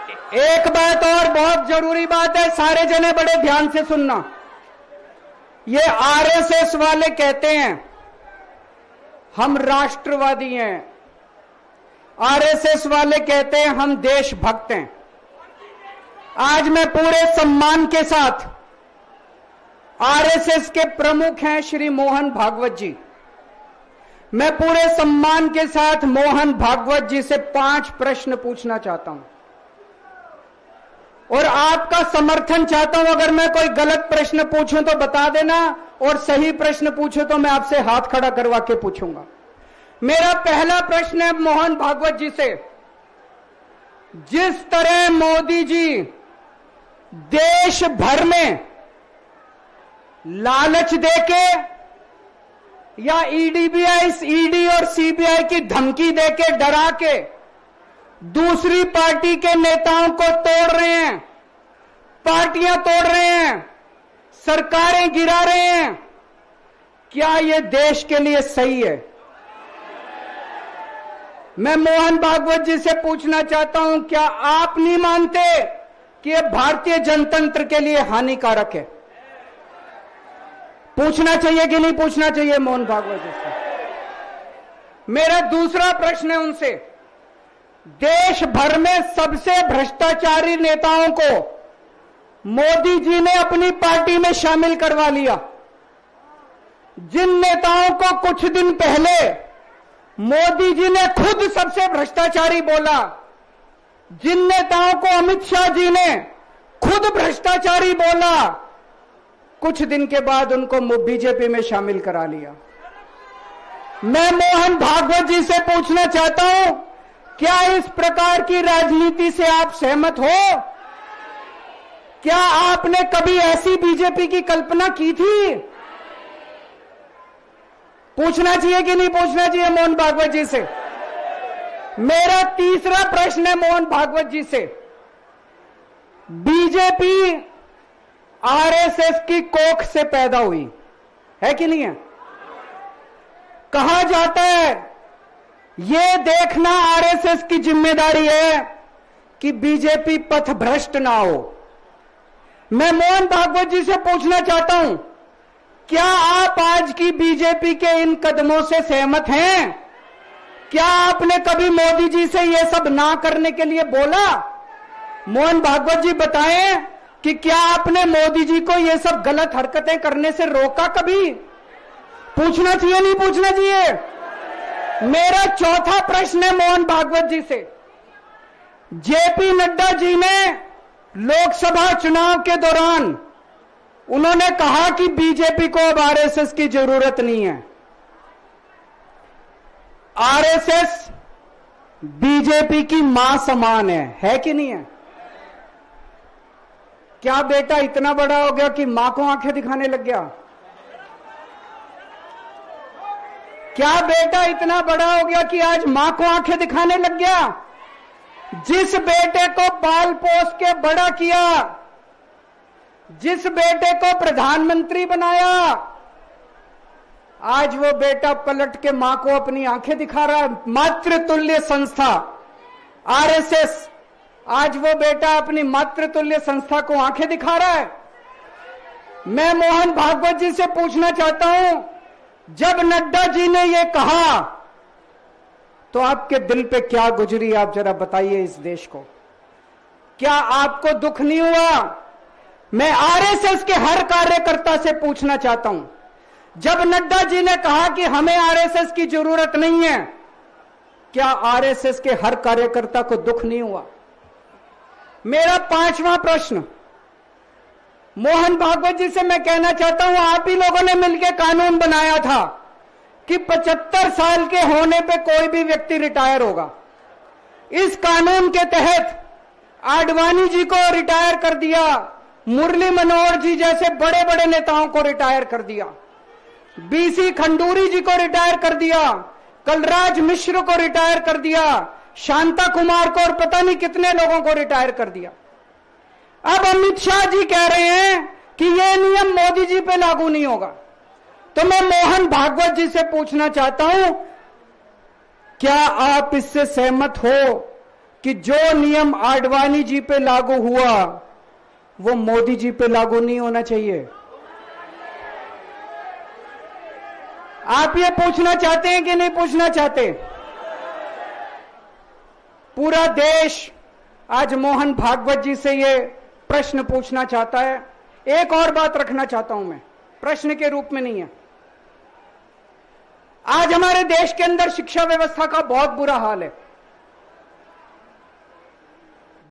एक बात और बहुत जरूरी बात है, सारे जने बड़े ध्यान से सुनना। ये आरएसएस वाले कहते हैं हम राष्ट्रवादी हैं, आरएसएस वाले कहते हैं हम देशभक्त हैं। आज मैं पूरे सम्मान के साथ, आरएसएस के प्रमुख हैं श्री मोहन भागवत जी, मैं पूरे सम्मान के साथ मोहन भागवत जी से 5 प्रश्न पूछना चाहता हूं और आपका समर्थन चाहता हूं। अगर मैं कोई गलत प्रश्न पूछूं तो बता देना, और सही प्रश्न पूछूं तो मैं आपसे हाथ खड़ा करवा के पूछूंगा। मेरा पहला प्रश्न है मोहन भागवत जी से, जिस तरह मोदी जी देश भर में लालच देके या ईडी और सीबीआई की धमकी देके, डरा के दूसरी पार्टी के नेताओं को तोड़ रहे हैं, पार्टियां तोड़ रहे हैं, सरकारें गिरा रहे हैं, क्या यह देश के लिए सही है? मैं मोहन भागवत जी से पूछना चाहता हूं, क्या आप नहीं मानते कि यह भारतीय जनतंत्र के लिए हानिकारक है? पूछना चाहिए कि नहीं पूछना चाहिए मोहन भागवत जी से? मेरा दूसरा प्रश्न है उनसे, देश भर में सबसे भ्रष्टाचारी नेताओं को मोदी जी ने अपनी पार्टी में शामिल करवा लिया। जिन नेताओं को कुछ दिन पहले मोदी जी ने खुद सबसे भ्रष्टाचारी बोला, जिन नेताओं को अमित शाह जी ने खुद भ्रष्टाचारी बोला, कुछ दिन के बाद उनको बीजेपी में शामिल करा लिया। मैं मोहन भागवत जी से पूछना चाहता हूं, क्या इस प्रकार की राजनीति से आप सहमत हो? क्या आपने कभी ऐसी बीजेपी की कल्पना की थी? पूछना चाहिए कि नहीं पूछना चाहिए मोहन भागवत जी से? मेरा तीसरा प्रश्न है मोहन भागवत जी से, बीजेपी आरएसएस की कोख से पैदा हुई है कि नहीं है? कहा जाता है यह देखना आरएसएस की जिम्मेदारी है कि बीजेपी पथभ्रष्ट ना हो। मैं मोहन भागवत जी से पूछना चाहता हूं, क्या आप आज की बीजेपी के इन कदमों से सहमत हैं? क्या आपने कभी मोदी जी से यह सब ना करने के लिए बोला? मोहन भागवत जी बताएं कि क्या आपने मोदी जी को यह सब गलत हरकतें करने से रोका कभी? पूछना चाहिए नहीं पूछना चाहिए? मेरा चौथा प्रश्न है मोहन भागवत जी से, जेपी नड्डा जी ने लोकसभा चुनाव के दौरान उन्होंने कहा कि बीजेपी को अब आरएसएस की जरूरत नहीं है। आरएसएस बीजेपी की मां समान है कि नहीं है? क्या बेटा इतना बड़ा हो गया कि मां को आंखें दिखाने लग गया? क्या बेटा इतना बड़ा हो गया कि आज मां को आंखें दिखाने लग गया? जिस बेटे को पाल पोस के बड़ा किया, जिस बेटे को प्रधानमंत्री बनाया, आज वो बेटा पलट के मां को अपनी आंखें दिखा रहा है। मातृतुल्य संस्था आरएसएस, आज वो बेटा अपनी मातृतुल्य संस्था को आंखें दिखा रहा है। मैं मोहन भागवत जी से पूछना चाहता हूं, जब नड्डा जी ने यह कहा तो आपके दिल पे क्या गुजरी, आप जरा बताइए इस देश को। क्या आपको दुख नहीं हुआ? मैं आरएसएस के हर कार्यकर्ता से पूछना चाहता हूं, जब नड्डा जी ने कहा कि हमें आरएसएस की जरूरत नहीं है, क्या आरएसएस के हर कार्यकर्ता को दुख नहीं हुआ? मेरा पांचवा प्रश्न मोहन भागवत जी से मैं कहना चाहता हूं, आप ही लोगों ने मिलकर कानून बनाया था कि 75 साल के होने पे कोई भी व्यक्ति रिटायर होगा। इस कानून के तहत आडवाणी जी को रिटायर कर दिया, मुरली मनोहर जी जैसे बड़े बड़े नेताओं को रिटायर कर दिया, बीसी खंडूरी जी को रिटायर कर दिया, कलराज मिश्र को रिटायर कर दिया, शांता कुमार को और पता नहीं कितने लोगों को रिटायर कर दिया। अब अमित शाह जी कह रहे हैं कि यह नियम मोदी जी पे लागू नहीं होगा। तो मैं मोहन भागवत जी से पूछना चाहता हूं, क्या आप इससे सहमत हो कि जो नियम आडवाणी जी पे लागू हुआ वो मोदी जी पे लागू नहीं होना चाहिए। आप ये पूछना चाहते हैं कि नहीं पूछना चाहते? पूरा देश आज मोहन भागवत जी से ये प्रश्न पूछना चाहता है। एक और बात रखना चाहता हूं मैं, प्रश्न के रूप में नहीं है। आज हमारे देश के अंदर शिक्षा व्यवस्था का बहुत बुरा हाल है।